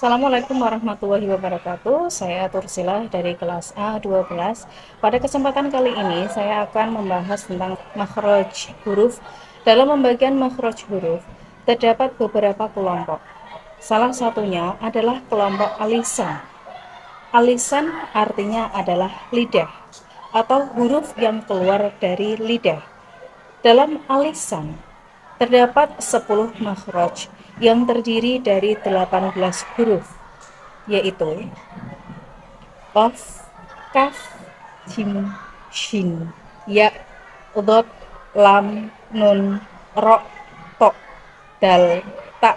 Assalamualaikum warahmatullahi wabarakatuh. Saya Tursilah dari kelas A12. Pada kesempatan kali ini saya akan membahas tentang makhraj huruf. Dalam pembagian makhraj huruf terdapat beberapa kelompok. Salah satunya adalah kelompok alisan. Alisan artinya adalah lidah atau huruf yang keluar dari lidah. Dalam alisan terdapat 10 makhraj yang terdiri dari 18 huruf, yaitu qaf, kaf, jim, shin, ya, dhad, lam, nun, ro, to, dal, ta,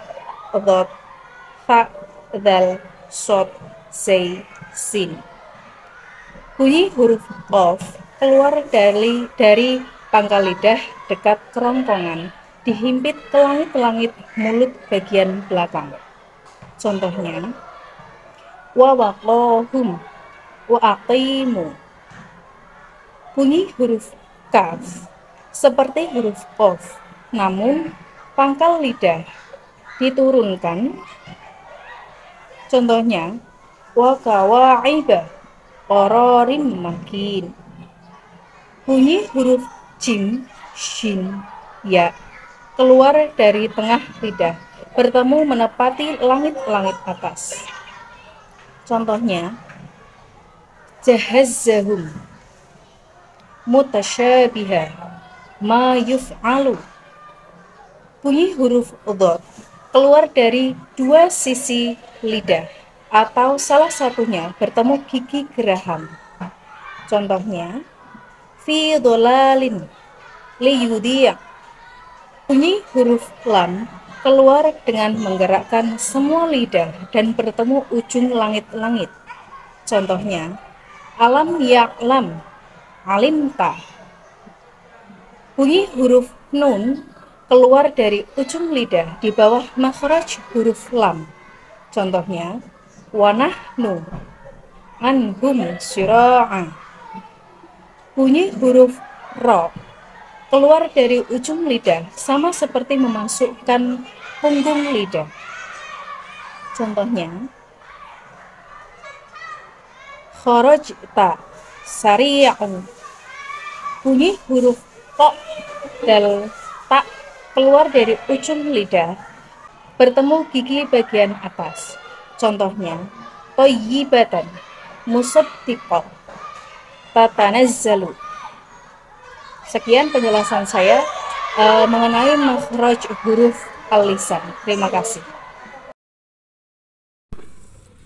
dhad, fa, dal, sod, zai, sin. Bunyi huruf qaf keluar dari pangkal lidah dekat kerongkongan, dihimpit ke langit-langit mulut bagian belakang. Contohnya, wa waqahum, wa aqimu. Bunyi huruf kaf seperti huruf qaf, namun pangkal lidah diturunkan. Contohnya, wa kawa'iba, qararim makin. Bunyi huruf jim, shin, ya keluar dari tengah lidah, bertemu menepati langit-langit atas. Contohnya, jahazzahum, mutasyabiha, ma yuf'alu. Bunyi huruf dhad keluar dari dua sisi lidah atau salah satunya bertemu gigi geraham. Contohnya, fi dolalin liyudhiya. Bunyi huruf lam keluar dengan menggerakkan semua lidah dan bertemu ujung langit-langit. Contohnya, alam ya'lam, alimta. Bunyi huruf nun keluar dari ujung lidah di bawah makhraj huruf lam. Contohnya, wanahnu, anhum syira'a. Bunyi huruf ro keluar dari ujung lidah sama seperti memasukkan punggung lidah. Contohnya, kharajta sari'an. Bunyi huruf to dan ta keluar dari ujung lidah bertemu gigi bagian atas. Contohnya, thayyibatan, musaddiqah, tatanazzalu. Sekian penjelasan saya mengenai makhraj huruf al-lisan. Terima kasih.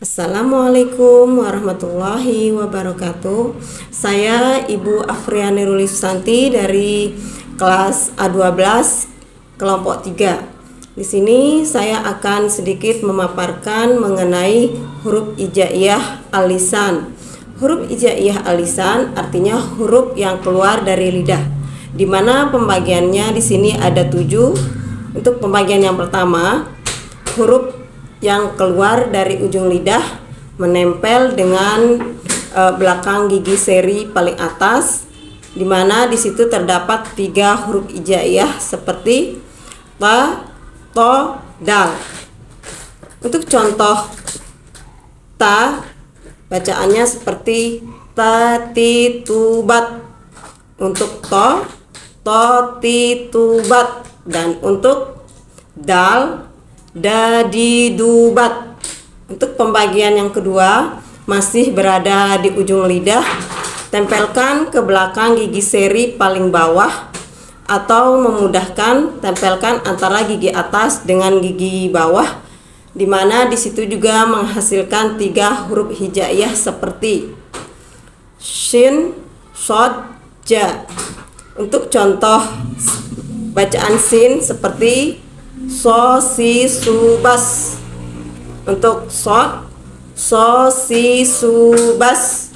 Assalamualaikum warahmatullahi wabarakatuh. Saya Ibu Afriani Ruli Susanti dari kelas A12 kelompok 3. Di sini saya akan sedikit memaparkan mengenai huruf hijaiyah al-lisan. Huruf hijaiyah al-lisan artinya huruf yang keluar dari lidah, di mana pembagiannya di sini ada 7. Untuk pembagian yang pertama, huruf yang keluar dari ujung lidah menempel dengan belakang gigi seri paling atas, di mana di situ terdapat 3 huruf hijaiyah seperti ta, to, dal. Untuk contoh ta, bacaannya seperti tatitubat. Untuk to, totitubat. Dan untuk dal, dadidubat. Untuk pembagian yang kedua, masih berada di ujung lidah, tempelkan ke belakang gigi seri paling bawah, atau memudahkan tempelkan antara gigi atas dengan gigi bawah, di mana di situ juga menghasilkan 3 huruf hijaiyah seperti shin, shod, ja. Untuk contoh bacaan sin seperti so, si, su, bas. Untuk shod, so, si, su, bas.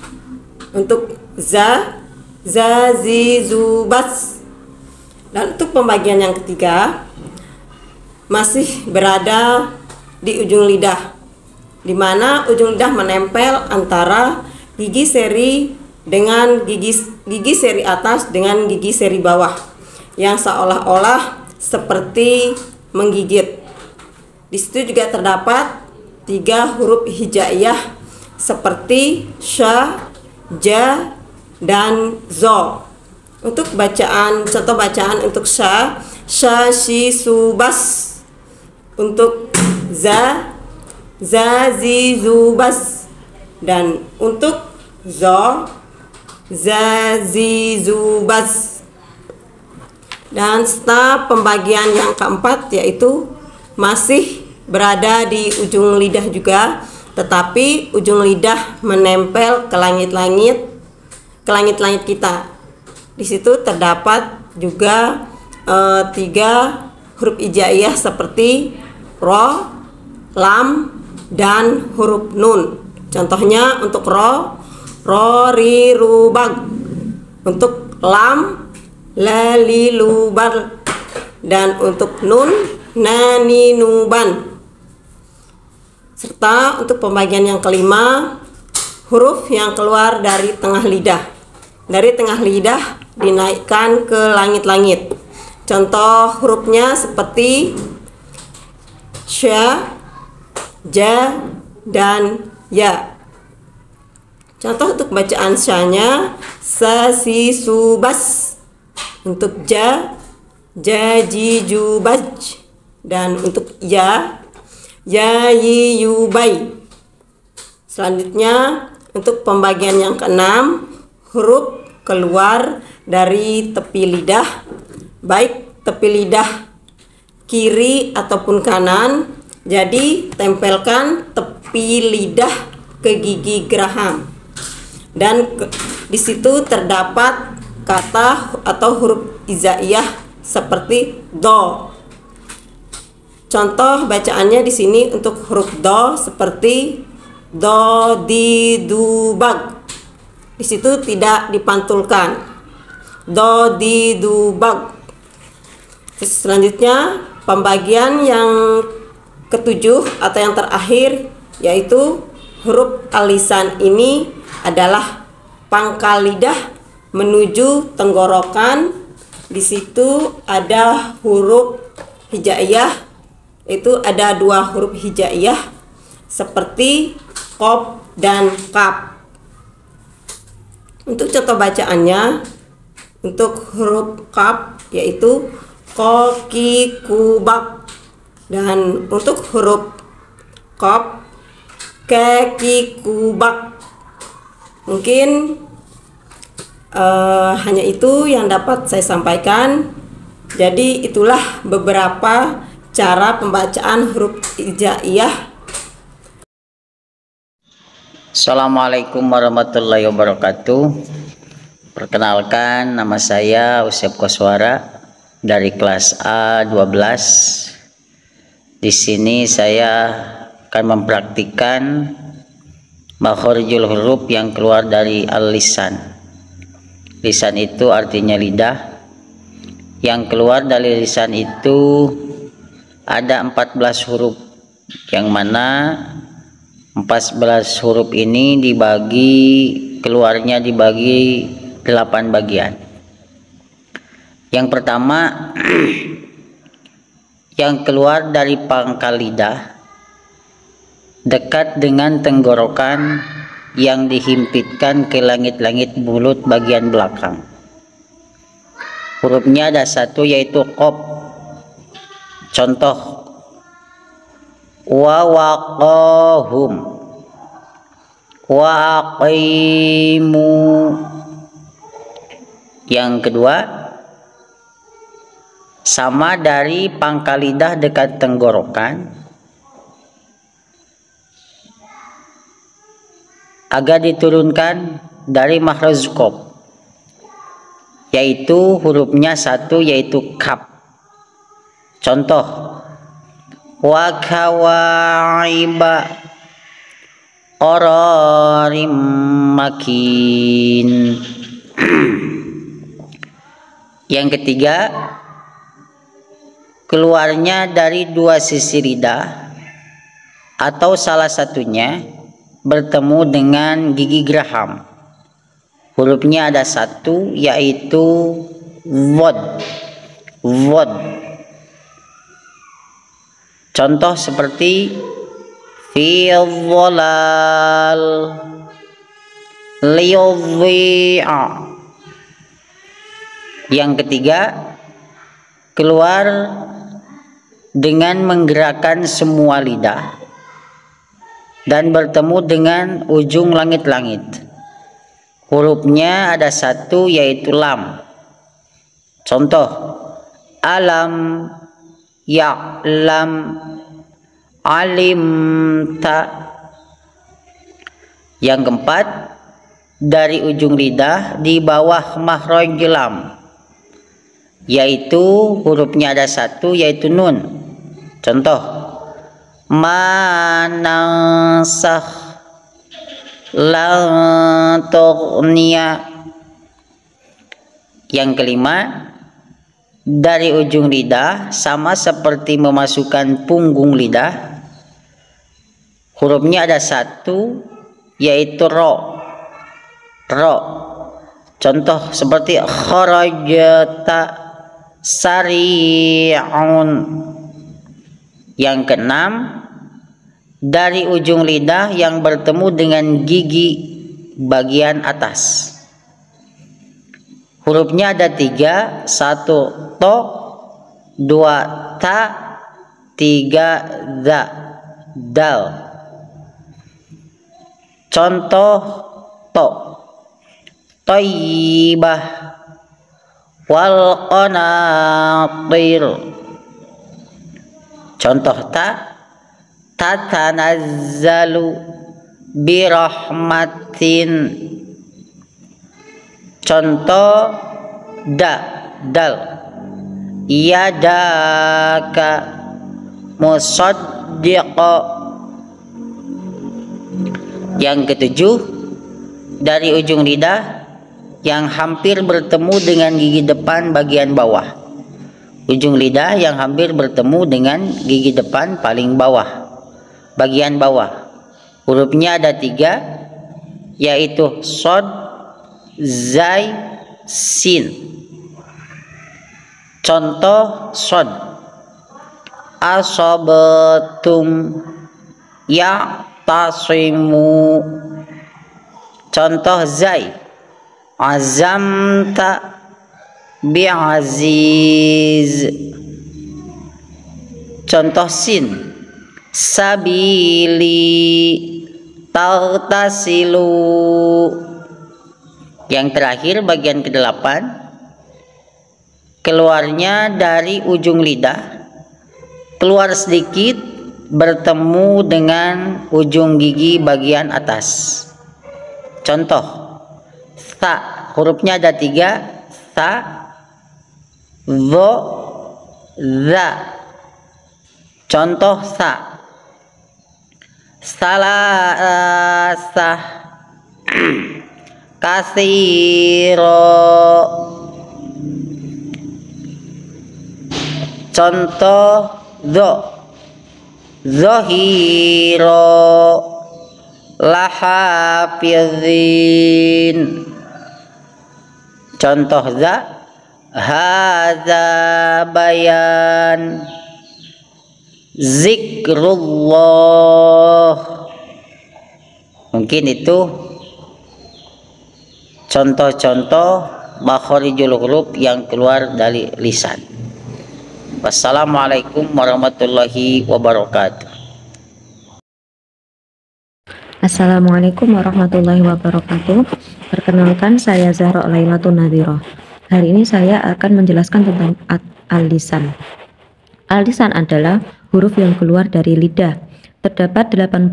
Untuk za, zi, zu, bas. Dan untuk pembagian yang ketiga, masih berada di ujung lidah, di mana ujung lidah menempel antara gigi seri dengan gigi seri atas dengan gigi seri bawah, yang seolah-olah seperti menggigit. Di situ juga terdapat 3 huruf hijaiyah seperti sya, ja, dan zo. Untuk bacaan, contoh bacaan untuk sya, shi, su, bas. Untuk za, zi, zu, bas. Dan untuk zo, za, zi, zu, bas. Dan setelah pembagian yang keempat, yaitu masih berada di ujung lidah juga, tetapi ujung lidah menempel ke langit-langit kita. Di situ terdapat juga 3 huruf hijaiyah seperti ro, lam, dan huruf nun. Contohnya untuk ro, ri, ru, bag. Untuk lam, la, li, lu, bar. Dan untuk nun, na, ni, nu, ban. Serta untuk pembagian yang kelima, huruf yang keluar dari tengah lidah. Dari tengah lidah dinaikkan ke langit-langit. Contoh hurufnya seperti sya, ja, dan ya. Contoh untuk bacaan syanya sa, si, su, bas. Untuk ja, ji, ju, baj. Dan untuk ya, yi, yu, bai. Selanjutnya untuk pembagian yang keenam, huruf keluar dari tepi lidah, baik tepi lidah kiri ataupun kanan. Jadi tempelkan tepi lidah ke gigi geraham. Dan di situ terdapat kata atau huruf hijaiyah seperti do. Contoh bacaannya di sini untuk huruf do seperti do, di, du, bag. Di situ tidak dipantulkan. Do, di, du, bag. Selanjutnya pembagian yang ketujuh atau yang terakhir, yaitu huruf alisan ini adalah pangkal lidah menuju tenggorokan. Di situ ada huruf hijaiyah, itu ada 2 huruf hijaiyah seperti qaf dan kaf. Untuk contoh bacaannya, untuk huruf kaf yaitu ko, ki, ku, bak. Dan untuk huruf qaf, ke, ki, ku, bak. Mungkin hanya itu yang dapat saya sampaikan. Jadi itulah beberapa cara pembacaan huruf hijaiyah. Assalamualaikum warahmatullahi wabarakatuh. Perkenalkan, nama saya Usep Koswara dari kelas A12. Di sini saya akan mempraktikkan makhorijul huruf yang keluar dari al-lisan. Lisan itu artinya lidah. Yang keluar dari lisan itu ada 14 huruf, yang mana 14 huruf ini keluarnya dibagi 8 bagian. Yang pertama, yang keluar dari pangkal lidah dekat dengan tenggorokan yang dihimpitkan ke langit-langit mulut bagian belakang. Hurufnya ada 1, yaitu qaf. Contoh wa waqahum, wa aqimu. Yang kedua, sama dari pangkal lidah dekat tenggorokan agak diturunkan dari makhraj qaf, yaitu hurufnya 1, yaitu kaf. Contoh wa kawaiba qararim makin. Yang ketiga, keluarnya dari 2 sisi lidah atau salah satunya bertemu dengan gigi geraham. Hurufnya ada 1, yaitu wad. Contoh seperti fi dhalal liyudhi'a. Yang ketiga, keluar dengan menggerakkan semua lidah dan bertemu dengan ujung langit-langit. Hurufnya ada satu, yaitu lam. Contoh, alam, ya'lam, alimta. Yang keempat, dari ujung lidah di bawah makhraj lam, yaitu hurufnya ada satu, yaitu nun. Contoh, manansakh lan tughniya. Yang kelima, dari ujung lidah sama seperti memasukkan punggung lidah, hurufnya ada satu, yaitu ro. Ro. Contoh seperti kharajta sari'un. Yang keenam, dari ujung lidah yang bertemu dengan gigi bagian atas, hurufnya ada tiga, satu to, dua ta, tiga za, dal. Contoh to, thayyibah wal qanatir. Contoh ta, tatanazzalu birahmatin. Contoh dal, yadaka musaddiqa. Yang ketujuh, dari ujung lidah yang hampir bertemu dengan gigi depan bagian bawah. Ujung lidah yang hampir bertemu dengan gigi depan paling bawah, bagian bawah. Hurufnya ada tiga, yaitu shad, zai, sin. Contoh shad, asabatum ya tasimu. Contoh zai, azamta bi'aziz. Contoh sin, sabili taghtasilu. Yang terakhir, bagian ke-8, keluarnya dari ujung lidah, keluar sedikit bertemu dengan ujung gigi bagian atas. Contoh tha, hurufnya ada tiga, tha, dho, za. Contoh tha, salasah, katsiro. Contoh dho, zahiro, lahafizin. Contoh za, hadza bayan, zikrullah. Mungkin itu contoh-contoh makharijul huruf yang keluar dari lisan. Wassalamualaikum warahmatullahi wabarakatuh. Assalamualaikum warahmatullahi wabarakatuh. Perkenalkan, saya Zahra Lailatun Nadhirah. Hari ini saya akan menjelaskan tentang al-lisan. Al-lisan adalah huruf yang keluar dari lidah. Terdapat 18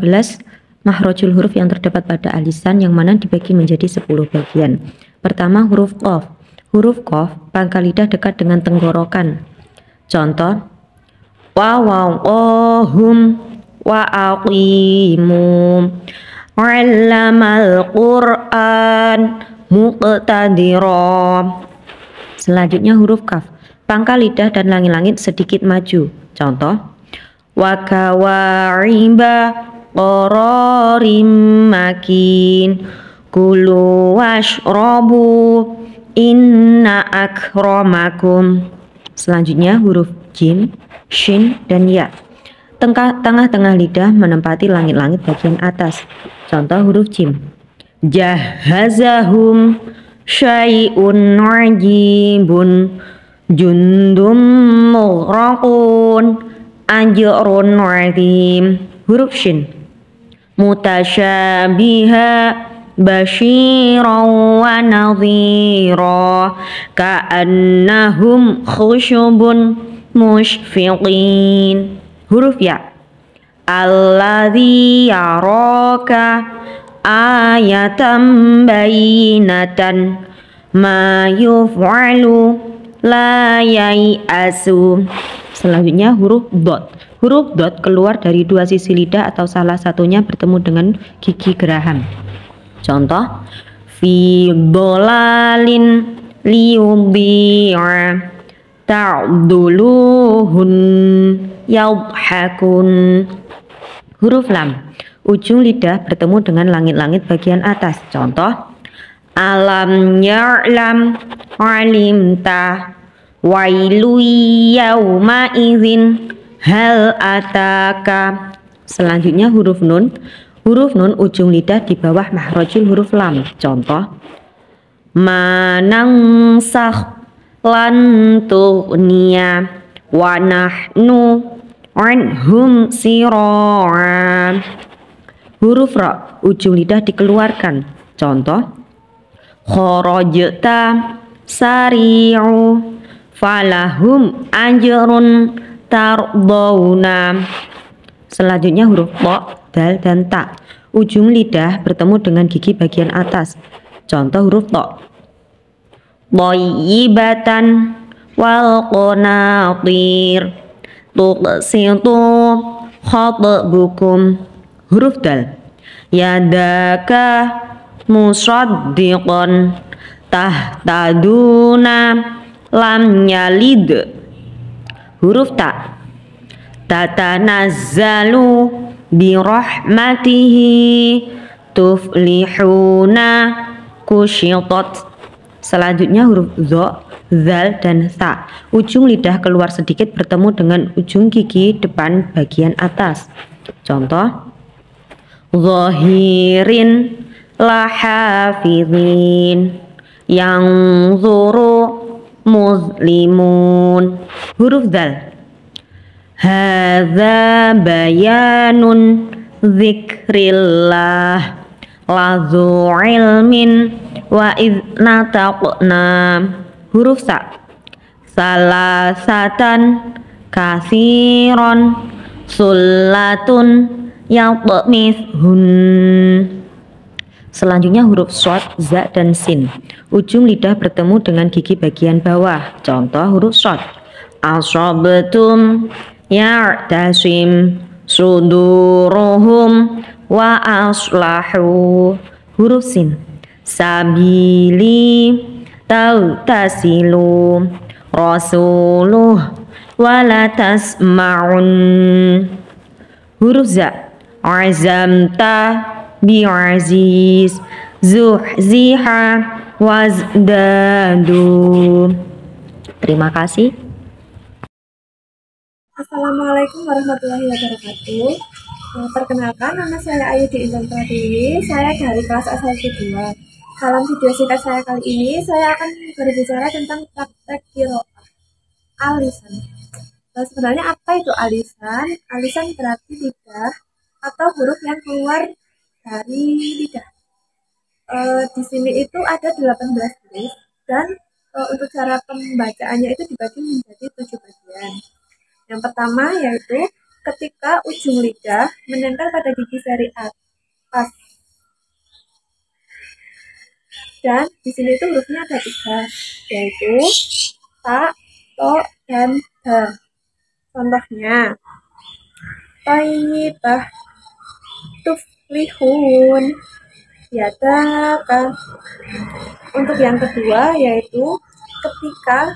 makhrajul huruf yang terdapat pada al-lisan, yang mana dibagi menjadi 10 bagian. Pertama, huruf qaf. Huruf qaf, pangkal lidah dekat dengan tenggorokan. Contoh, wawawahum wa aqimum, 'allamal Qur'an muqtadira. Selanjutnya huruf kaf, pangkal lidah dan langit-langit sedikit maju. Contoh, wa kawa'iba qararim makin, kulu washrabu inna akramakum. Selanjutnya huruf jim, shin, dan ya. Tengah-tengah lidah menempati langit-langit bagian atas. Contoh huruf jim. Jahazahum syai'un ajibun jundum mughraqun ajrun azim. Huruf shin. Mutasyabiha basyiran wa nadhira ka'annahum khusyubun mushfiqin. Huruf ya. Alladzi yaraka ayatan bayinatan ma yuf'alu la yai'asu. Selanjutnya huruf dot. Huruf dot keluar dari dua sisi lidah atau salah satunya bertemu dengan gigi geraham. Contoh, fi dolalin liyudhi'a ta'duluhun yadhakun. Huruf lam. Ujung lidah bertemu dengan langit-langit bagian atas. Contoh, alam ya'lam alimta wailu yauma idzin hal ataka. Selanjutnya huruf nun. Huruf nun ujung lidah di bawah mahrojul huruf lam. Contoh, manangsakh lan tughniya wa nahnu anhum sirara. Huruf ra ujung lidah dikeluarkan. Contoh, kharajta sari'u falahum ajrun tardawna. Selanjutnya huruf to, dal dan ta. Ujung lidah bertemu dengan gigi bagian atas. Contoh huruf to. Thayyibatan wal qanatir tuqsitu khatbukum. Huruf dal. Yadaka musaddiqan tahtaduna lam yalid. Huruf ta. Tatanazzalu birahmatihi tuflihuna kusyitat. Selanjutnya huruf zo, zal dan sa. Ujung lidah keluar sedikit bertemu dengan ujung gigi depan bagian atas. Contoh, zahirin lahafizin yang zuru muslimun. Huruf zal. Hadza bayanun zikrillah lazu ilmin wa idnataqna. Huruf sa. Salasatan kasiron sullatun yaqmithun. Selanjutnya huruf shad, za dan sin. Ujung lidah bertemu dengan gigi bagian bawah. Contoh huruf shad. Asabtum ya'tasim suduruhum wa aslahu. Huruf sin. Sabili tautasilu rasuluh wala tasma'un. Huruf za. Azamta bi'aziz zuhziha wazdadu. Terima kasih. Assalamualaikum warahmatullahi wabarakatuh. Perkenalkan, nama saya Ayu di Intan Pratiwi. Saya dari kelas asal 2. Dalam video singkat saya kali ini, saya akan berbicara tentang praktek qiraah alisan. Sebenarnya apa itu alisan? Alisan berarti lidah atau huruf yang keluar dari lidah. Di sini itu ada 18 huruf dan untuk cara pembacaannya itu dibagi menjadi 7 bagian. Yang pertama yaitu ketika ujung lidah menempel pada gigi seri atas. Dan di sini itu hurufnya ada 3, yaitu ta, to, dan ha. Contohnya, thayyibah, tuflihun, yadaka. Untuk yang kedua yaitu ketika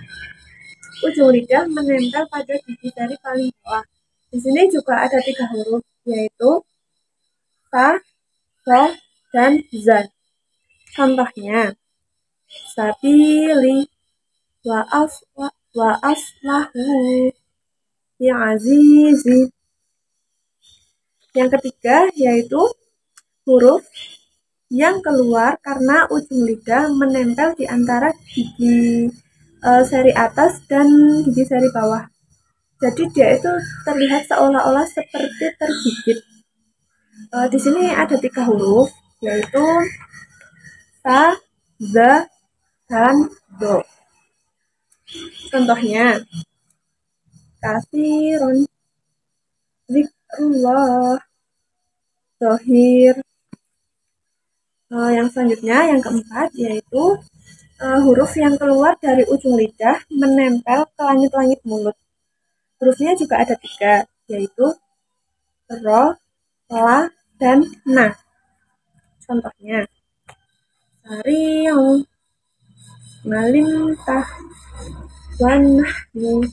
ujung lidah menempel pada gigi jari paling bawah. Di sini juga ada 3 huruf, yaitu ta, so, dan za. Contohnya, sabili, wa aslahu, ya azizi. Yang ketiga yaitu huruf yang keluar karena ujung lidah menempel di antara gigi seri atas dan gigi seri bawah. Jadi dia itu terlihat seolah-olah seperti tergigit. Di sini ada 3 huruf, yaitu sa, za, dan do. Contohnya, kasirun, zikrullah, zohir. Yang selanjutnya, yang keempat, yaitu huruf yang keluar dari ujung lidah menempel ke langit-langit mulut. Hurufnya juga ada 3, yaitu ro, la, dan na. Contohnya, sari'u, malintah, wanahyu.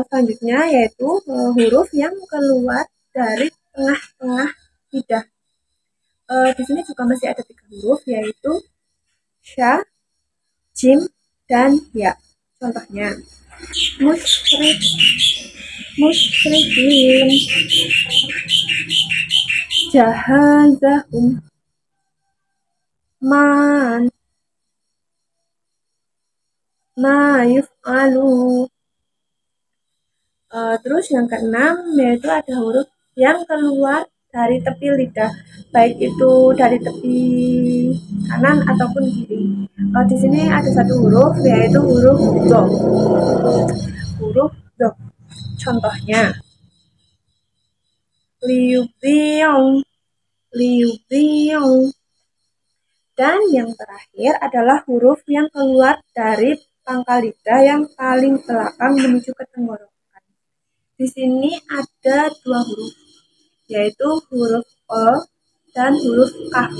Selanjutnya yaitu huruf yang keluar dari tengah-tengah lidah. Di sini juga masih ada 3 huruf, yaitu sya, jim, dan ya. Contohnya, musyrik, musyrikin, jahazahum, man, ma yuf'alu. Terus yang keenam yaitu ada huruf yang keluar dari tepi lidah, baik itu dari tepi kanan ataupun kiri. Di sini ada 1 huruf, yaitu huruf do. Huruf do. Contohnya, liubiong, liubiong. Dan yang terakhir adalah huruf yang keluar dari pangkal lidah yang paling belakang menuju ke tenggorokan. Di sini ada 2 huruf, yaitu huruf o dan huruf kaf.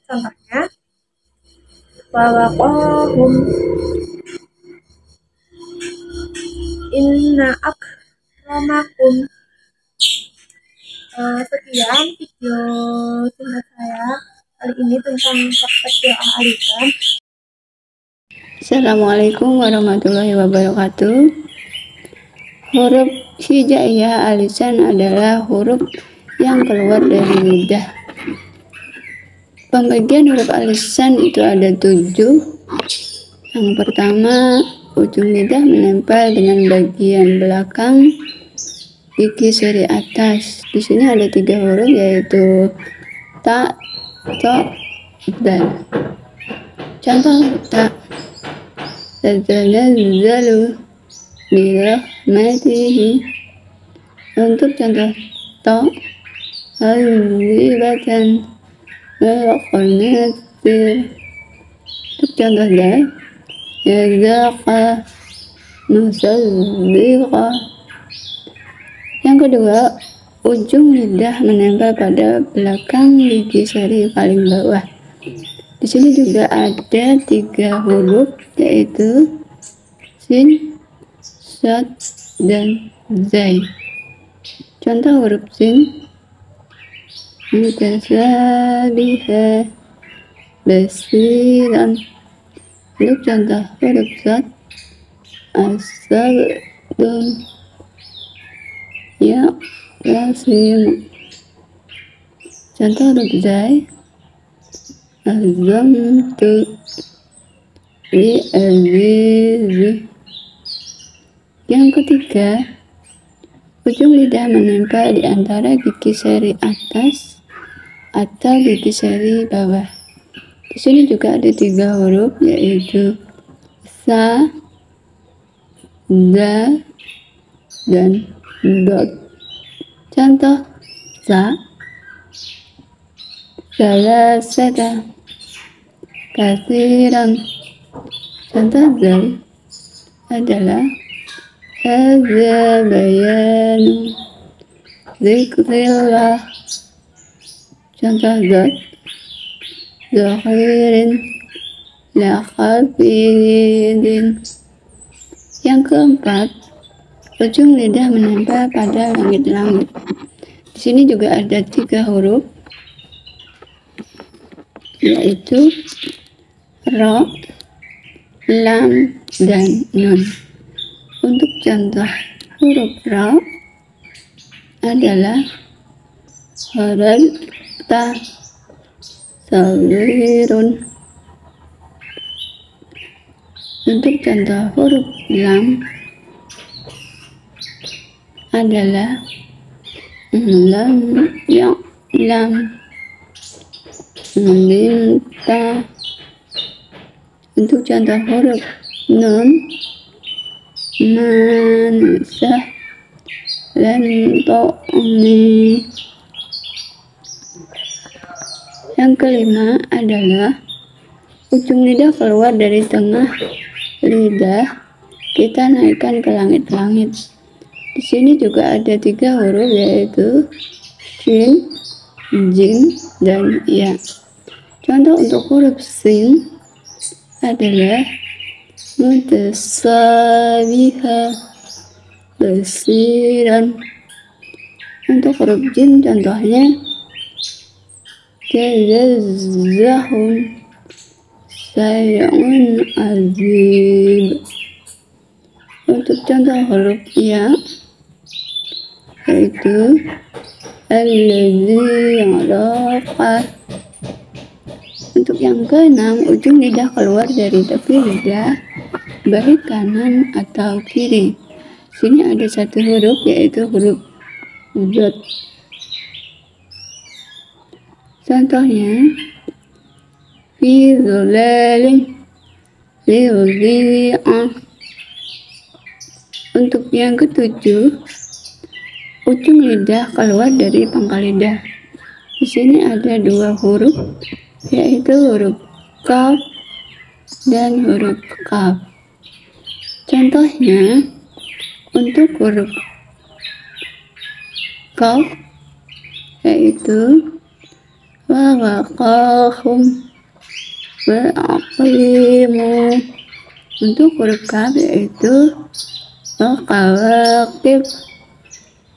Contohnya, wawaqohum, inna akramakum. Sekian video singkat saya kali ini tentang praktek doa alisan. Assalamualaikum warahmatullahi wabarakatuh. Huruf hijaiyah alisan adalah huruf yang keluar dari lidah. Pembagian huruf alisan itu ada 7. Yang pertama, ujung lidah menempel dengan bagian belakang gigi seri atas. Di sini ada 3 huruf, yaitu ta, to, dan. Contoh ta, tatanazzalu birahmatihi. Untuk contoh to, hazibatan walqanatir. Untuk contoh dal, yazaqa musaddiqa. Yang kedua, ujung lidah menempel pada belakang gigi seri paling bawah. Di sini juga ada 3 huruf, yaitu sin, shad, dan zai. Contoh huruf sin, mutasabiha basiran. Untuk contoh huruf shad, asabdun ya rasim. Contoh huruf zai, azamtu li aziz. Yang ketiga, ujung lidah menempel di antara gigi seri atas atau gigi seri bawah. Di sini juga ada 3 huruf, yaitu sa, za, dan dot. Contoh sa, salasata, kasiran. Contoh zal adalah hadza bayanu zikrillah. Contoh zat, zahirin, la khafidin. Yang keempat, ujung lidah menempel pada langit-langit. Di sini juga ada 3 huruf, yaitu ro, lam, dan nun. Untuk contoh huruf ro, adalah huruf ta, sawirun. Untuk contoh huruf lam adalah lam, ya, lam, minta. Untuk contoh huruf nun, mansah, lan, to'ni. Yang kelima adalah ujung lidah keluar dari tengah lidah, kita naikkan ke langit-langit. Di sini juga ada 3 huruf, yaitu shin, jim, dan ya. Contoh untuk huruf sin adalah mutasabiha, basiran. Untuk huruf jim contohnya jazazzahum, sayun azib. Untuk contoh huruf ya yaitu alladzi yaraqa. Untuk yang keenam, ujung lidah keluar dari tepi lidah baik kanan atau kiri. Sini ada 1 huruf, yaitu huruf zot. Contohnya fi dhulalin liudhi'ah. Untuk yang ketujuh, ujung lidah keluar dari pangkal lidah. Di sini ada 2 huruf, yaitu huruf kaf dan huruf kaf. Contohnya untuk huruf kaf yaitu wa waqahum wa aqimu. Untuk huruf kaf yaitu wa qawaqib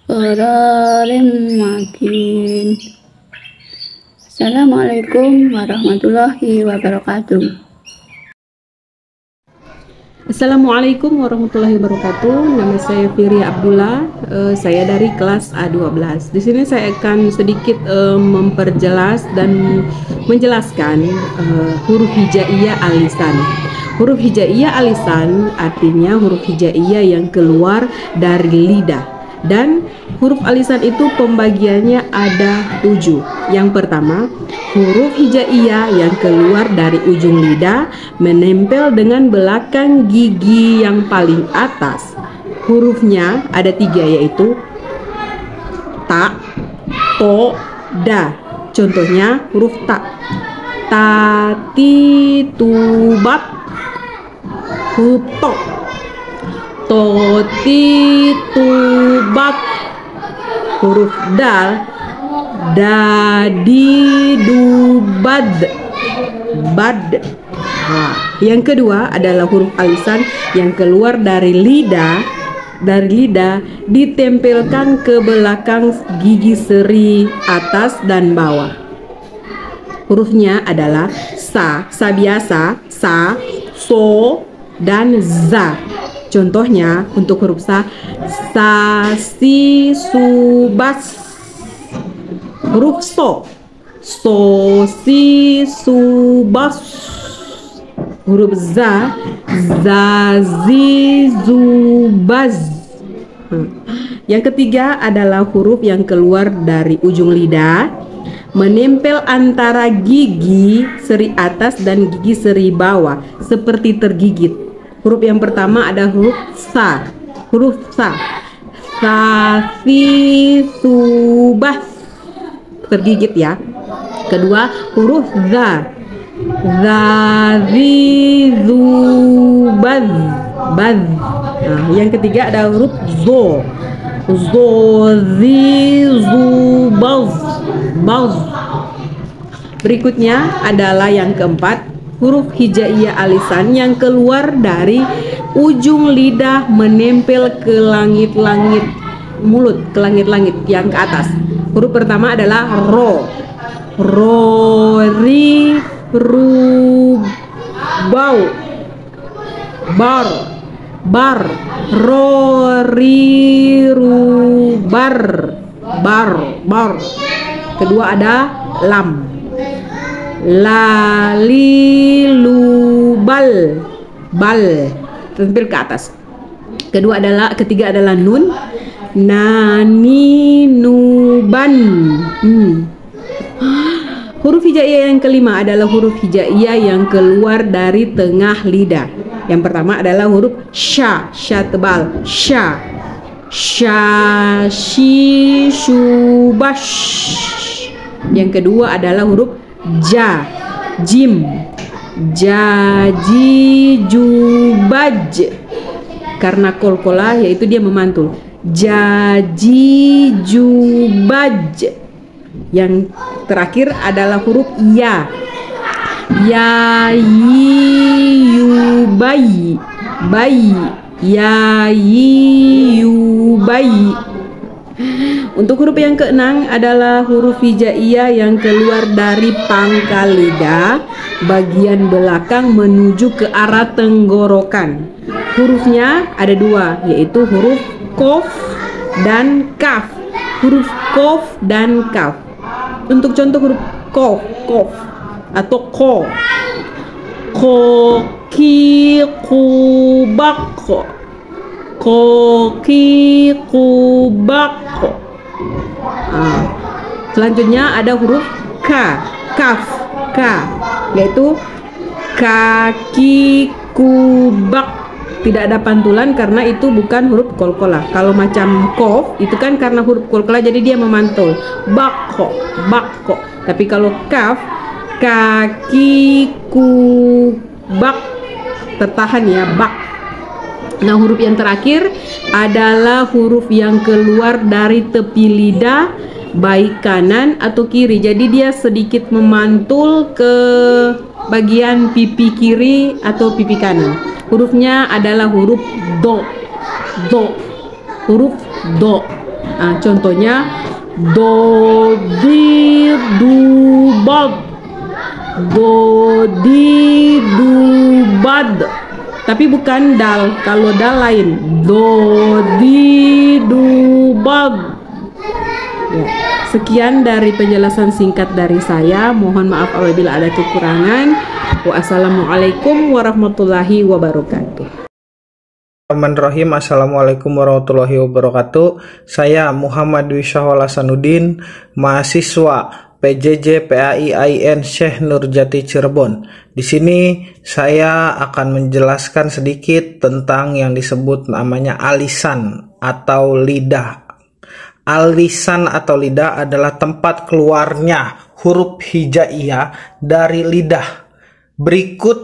qararim makin. Assalamualaikum warahmatullahi wabarakatuh. Assalamualaikum warahmatullahi wabarakatuh. Nama saya Firia Abdullah. Saya dari kelas A12. Di sini saya akan sedikit memperjelas dan menjelaskan huruf hijaiyah al-lisan. Huruf hijaiyah al-lisan artinya huruf hijaiyah yang keluar dari lidah. Dan huruf al-lisan itu pembagiannya ada 7. Yang pertama, huruf hijaiyah yang keluar dari ujung lidah menempel dengan belakang gigi yang paling atas. Hurufnya ada 3, yaitu ta, to, da. Contohnya huruf ta. Tati, tubat, huto. Toti, tubat. Huruf dal, dadi, dubad, bad. Nah, yang kedua adalah huruf al-lisan yang keluar dari lidah ditempelkan ke belakang gigi seri atas dan bawah. Hurufnya adalah sa biasa, sa, so, dan za. Contohnya untuk huruf sa, si, subas. Huruf so, si, subas. Huruf za, zi, zubaz. Yang ketiga adalah huruf yang keluar dari ujung lidah menempel antara gigi seri atas dan gigi seri bawah seperti tergigit. Huruf yang pertama ada huruf sa. Huruf sa, si, subas, tergigit ya. Kedua huruf za, zi, zubaz, baz. Nah, yang ketiga ada huruf zo, zi, zubaz, baz. Berikutnya adalah yang keempat, huruf hijaiyah al-lisan yang keluar dari ujung lidah menempel ke langit-langit mulut, ke langit-langit yang ke atas. Huruf pertama adalah ro, ri, ru, bau, bar, ro, ri, ru, bar. bar. Kedua ada lam. Lalilubal, bal, tampil ke atas. Ketiga adalah nun. Naninuban. Huruf hijaiyah yang kelima adalah huruf hijaiyah yang keluar dari tengah lidah. Yang pertama adalah huruf sya tebal, sya. Sya, shi, shu, bash. Yang kedua adalah huruf ja, jim. Jaji, jubaj. Karena kolkolah yaitu dia memantul. Jaji, jubaj. Yang terakhir adalah huruf ya. Ya, yi, yu, bayi. Bayi. Ya, yi, yu, bayi. Untuk huruf yang keenam adalah huruf hijaiyah yang keluar dari pangkal lidah bagian belakang menuju ke arah tenggorokan. Hurufnya ada dua, yaitu huruf kof dan kaf. Huruf kof dan kaf. Untuk contoh huruf kof atau ko. Ki, ku, bak. Koki, kubak. Selanjutnya ada huruf kaf, yaitu kaki, kubak. Tidak ada pantulan karena itu bukan huruf kolkolah. Kalau macam kof itu kan karena huruf kolkolah jadi dia memantul. Bako. Tapi kalau kaf, kaki, kubak, tertahan ya, bak. Nah, huruf yang terakhir adalah huruf yang keluar dari tepi lidah baik kanan atau kiri. Jadi dia sedikit memantul ke bagian pipi kiri atau pipi kanan. Hurufnya adalah huruf do. Huruf do. Nah, contohnya do, di, du, bad. Do, di, du, bad. Tapi bukan dal. Kalau dal lain. Do, di, du, bad. Ya. Sekian dari penjelasan singkat dari saya. Mohon maaf apabila ada kekurangan. Wassalamualaikum warahmatullahi wabarakatuh. Bismillahirrahmanirrahim. Assalamualaikum warahmatullahi wabarakatuh. Saya Muhammad Wisyahwal Hasanuddin, mahasiswa PJJ PAIAIN Syekh Nurjati Cirebon. Di sini saya akan menjelaskan sedikit tentang yang disebut namanya alisan atau lidah. Alisan atau lidah adalah tempat keluarnya huruf hijaiyah dari lidah. Berikut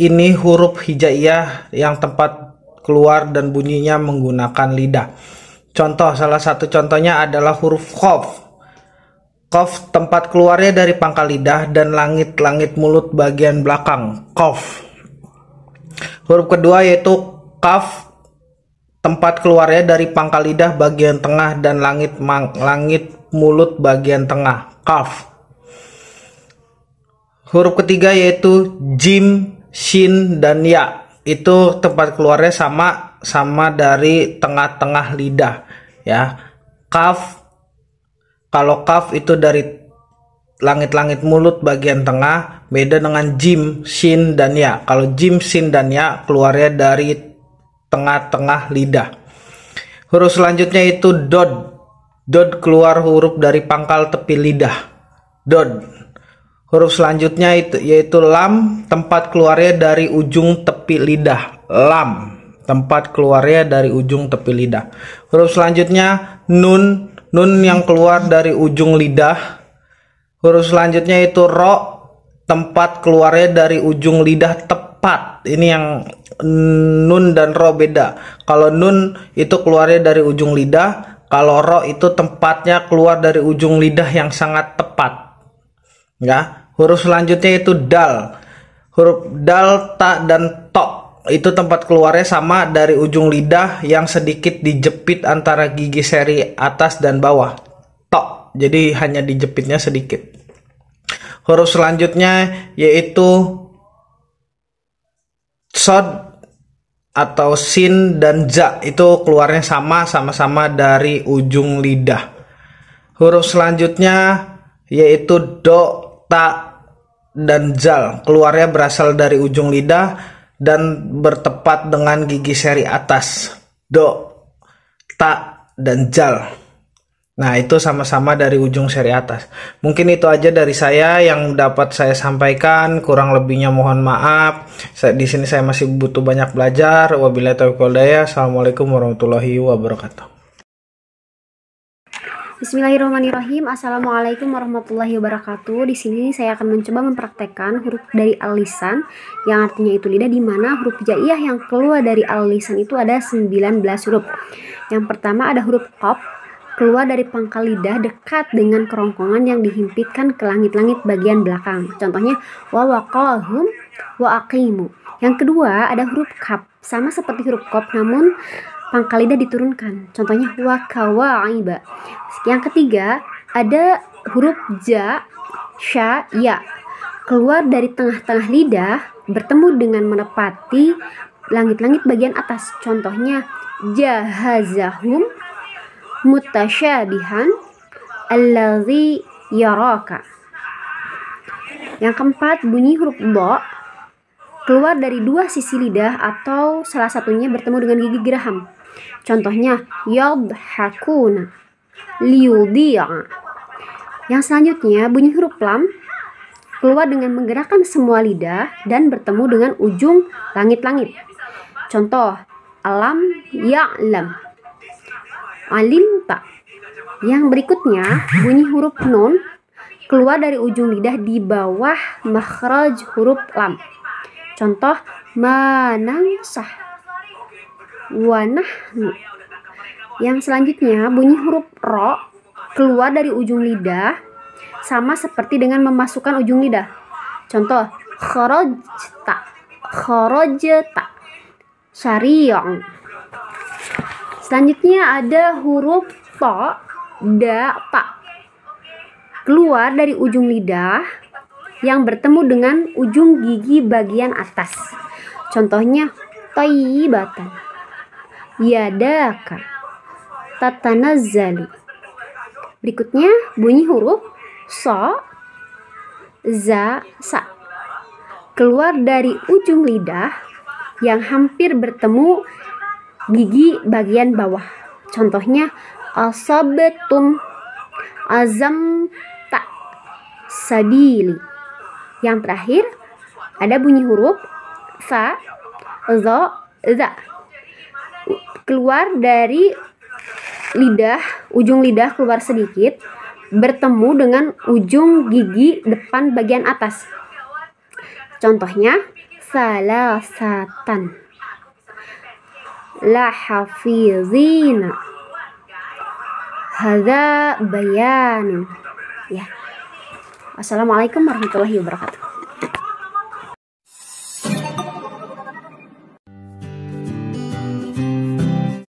ini huruf hijaiyah yang tempat keluar dan bunyinya menggunakan lidah. Salah satu contohnya adalah huruf qaf. Qaf tempat keluarnya dari pangkal lidah dan langit-langit mulut bagian belakang. Qaf. Huruf kedua yaitu kaf, tempat keluarnya dari pangkal lidah bagian tengah dan langit mulut bagian tengah. Kaf. Huruf ketiga yaitu jim, shin, dan ya. Itu tempat keluarnya sama dari tengah-tengah lidah. Ya. Kaf. Kalau kaf itu dari langit-langit mulut bagian tengah, beda dengan jim, shin, dan ya. Kalau jim, shin, dan ya keluarnya dari tengah-tengah lidah. Huruf selanjutnya itu dod. Dod keluar huruf dari pangkal tepi lidah. Dod. Huruf selanjutnya yaitu lam, tempat keluarnya dari ujung tepi lidah. Lam, tempat keluarnya dari ujung tepi lidah. Huruf selanjutnya nun. Nun yang keluar dari ujung lidah. Huruf selanjutnya itu ro, tempat keluarnya dari ujung lidah tepat. Ini yang nun dan ro beda. Kalau nun itu keluarnya dari ujung lidah. Kalau ro itu tempatnya keluar dari ujung lidah yang sangat tepat. Ya. Huruf selanjutnya itu dal. Huruf dal, ta, dan to. Itu tempat keluarnya sama dari ujung lidah yang sedikit dijepit antara gigi seri atas dan bawah. Tok. Jadi hanya dijepitnya sedikit. Huruf selanjutnya yaitu sod atau sin dan za. Itu keluarnya sama-sama dari ujung lidah. Huruf selanjutnya yaitu do, ta, dan zal. Keluarnya berasal dari ujung lidah dan bertepat dengan gigi seri atas. Do, ta, dan zal. Nah, itu sama-sama dari ujung seri atas. Mungkin itu aja dari saya yang dapat saya sampaikan. Kurang lebihnya mohon maaf. Di sini saya masih butuh banyak belajar. Wabillahi taufiq wal hidayah. Assalamualaikum warahmatullahi wabarakatuh. Bismillahirrahmanirrahim. Assalamualaikum warahmatullahi wabarakatuh. Di sini saya akan mencoba mempraktekkan huruf dari al-lisan yang artinya itu lidah, di mana huruf hijaiyah yang keluar dari al-lisan itu ada 19 huruf. Yang pertama ada huruf qaf, keluar dari pangkal lidah dekat dengan kerongkongan yang dihimpitkan ke langit-langit bagian belakang. Contohnya wa waqahum wa aqimu. Yang kedua ada huruf kaf, sama seperti huruf qaf namun pangkal lidah diturunkan. Contohnya wa kawaiba. Yang ketiga ada huruf ja, sya, ya. Keluar dari tengah-tengah lidah bertemu dengan menepati langit-langit bagian atas. Contohnya jahazahum mutasyabihan allazi yaraka. Yang keempat bunyi huruf dha, keluar dari dua sisi lidah atau salah satunya bertemu dengan gigi geraham. Contohnya yadhakuna liyudhi'a. Yang selanjutnya bunyi huruf lam, keluar dengan menggerakkan semua lidah dan bertemu dengan ujung langit-langit. Contoh alam ya'lam, alimta. Yang berikutnya bunyi huruf nun, keluar dari ujung lidah di bawah makhraj huruf lam. Contoh manansah, wanahnu. Yang selanjutnya bunyi huruf ro, keluar dari ujung lidah sama seperti dengan memasukkan ujung lidah. Contoh kharajta, kharajta, syari'an. Selanjutnya ada huruf ta, da, ta, keluar dari ujung lidah yang bertemu dengan ujung gigi bagian atas. Contohnya tayyibatan, yadaka, tatanazzali. Berikutnya bunyi huruf so, za, sa, keluar dari ujung lidah yang hampir bertemu gigi bagian bawah. Contohnya asabtum, azamta, sabili. Yang terakhir ada bunyi huruf sa, zo, za, keluar dari lidah, ujung lidah keluar sedikit bertemu dengan ujung gigi depan bagian atas. Contohnya salasatan, la hafizina, hadza bayan. Ya. Assalamualaikum warahmatullahi wabarakatuh.